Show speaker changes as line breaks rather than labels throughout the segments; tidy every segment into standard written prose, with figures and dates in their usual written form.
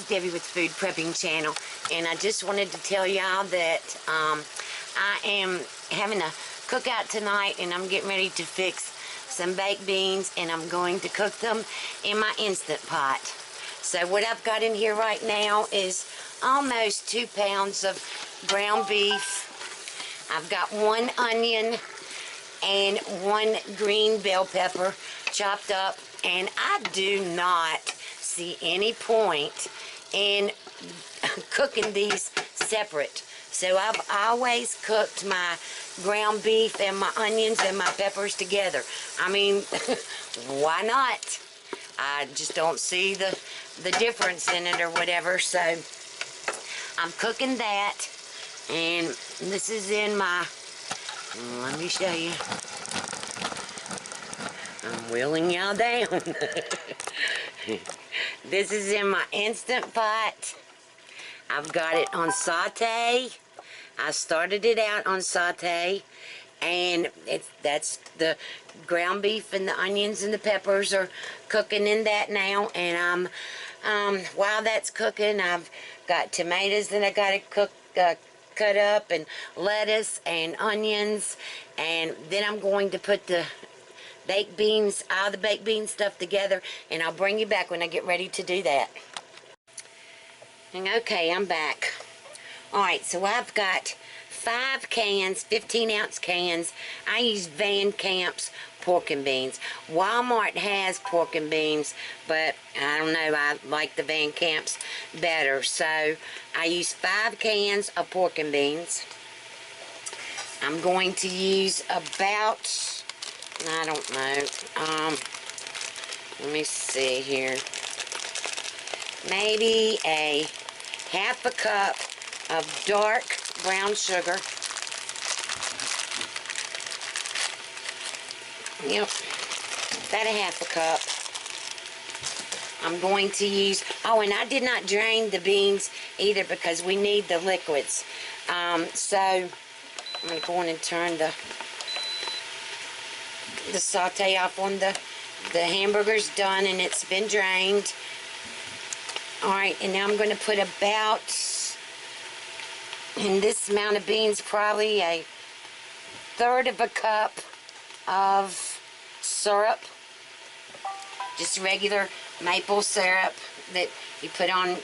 Debbie with Food Prepping Channel, and I just wanted to tell y'all that I am having a cookout tonight, and I'm getting ready to fix some baked beans, and I'm going to cook them in my Instant Pot. So what I've got in here right now is almost 2 pounds of ground beef. I've got 1 onion and 1 green bell pepper chopped up, and I do not see any point in cooking these separate. So I've always cooked my ground beef and my onions and my peppers together. I mean, why not? I just don't see the difference in it or whatever. So I'm cooking that, and this is in my, let me show you. I'm wheeling y'all down. This is in my Instant Pot. I've got it on saute. I started it out on saute, and that's the ground beef and the onions and the peppers are cooking in that now. And while that's cooking, I've got tomatoes that I got to cook, cut up, and lettuce and onions, and then I'm going to put the baked beans, all the baked bean stuff together, and I'll bring you back when I get ready to do that. And okay, I'm back. Alright, so I've got 5 cans, 15-ounce cans. I use Van Camp's pork and beans. Walmart has pork and beans, but I don't know, I like the Van Camp's better. So I use 5 cans of pork and beans. I'm going to use about, I don't know, let me see here, maybe a half a cup of dark brown sugar. Yep, about a half a cup. I'm going to use, oh, and I did not drain the beans either because we need the liquids. So I'm going to go in and turn the saute off on the hamburger's done, and it's been drained. Alright, and now I'm going to put about, in this amount of beans, probably a 1/3 of a cup of syrup. Just regular maple syrup that you put on.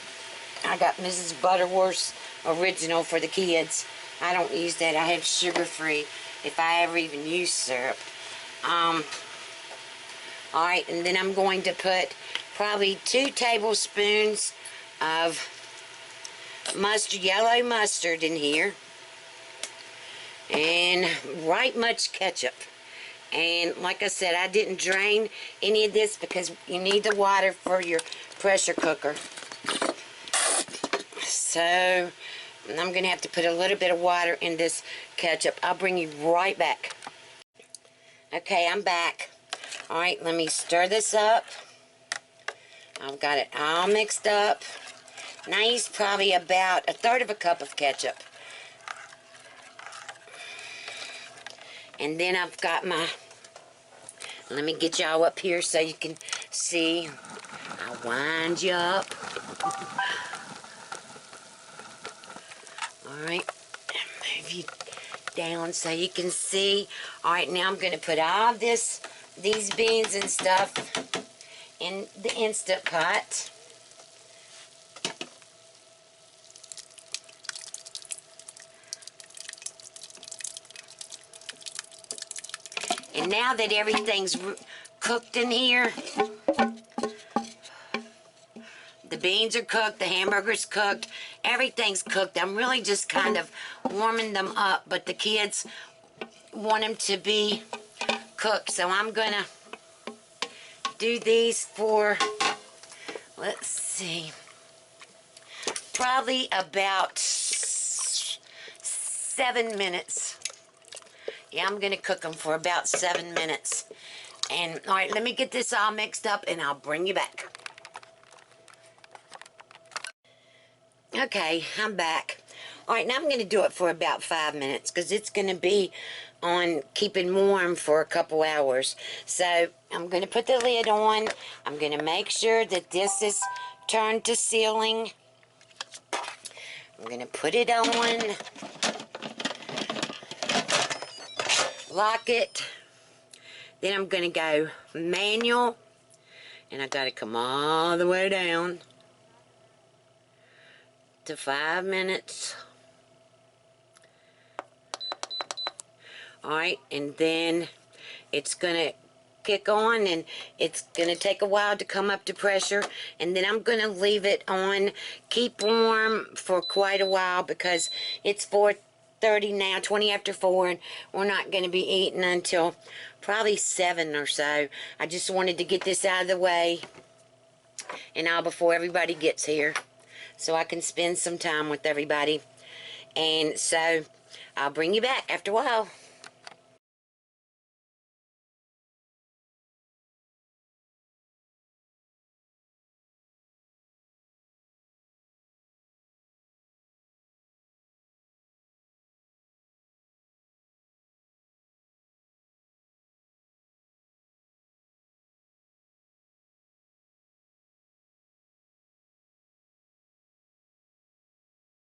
I got Mrs. Butterworth's original for the kids. I don't use that. I have sugar-free if I ever even use syrup. Alright, and then I'm going to put probably 2 tablespoons of mustard, yellow mustard in here, and right much ketchup. And like I said, I didn't drain any of this because you need the water for your pressure cooker. So I'm going to have to put a little bit of water in this ketchup. I'll bring you right back. Okay, I'm back. Alright, let me stir this up. I've got it all mixed up. And I use probably about 1/3 of a cup of ketchup. And then I've got my, let me get y'all up here so you can see. I'll wind you up. Alright, move you down so you can see. Alright, now I'm going to put all these beans and stuff in the Instant Pot. And now that everything's cooked in here, the beans are cooked, the hamburger's cooked, everything's cooked. I'm really just kind of warming them up, but the kids want them to be cooked. So I'm going to do these for, let's see, probably about 7 minutes. Yeah, I'm going to cook them for about 7 minutes. And, alright, let me get this all mixed up and I'll bring you back. Okay, I'm back. Alright, now I'm going to do it for about 5 minutes because it's going to be on keeping warm for a couple hours. So, I'm going to put the lid on. I'm going to make sure that this is turned to sealing. I'm going to put it on, lock it. Then I'm going to go manual, and I got to come all the way down to 5 minutes. Alright, and then it's going to kick on, and it's going to take a while to come up to pressure, and then I'm going to leave it on, keep warm for quite a while, because it's 4:30 now, 20 after 4, and we're not going to be eating until probably 7 or so. I just wanted to get this out of the way and all before everybody gets here, so I can spend some time with everybody. And so I'll bring you back after a while.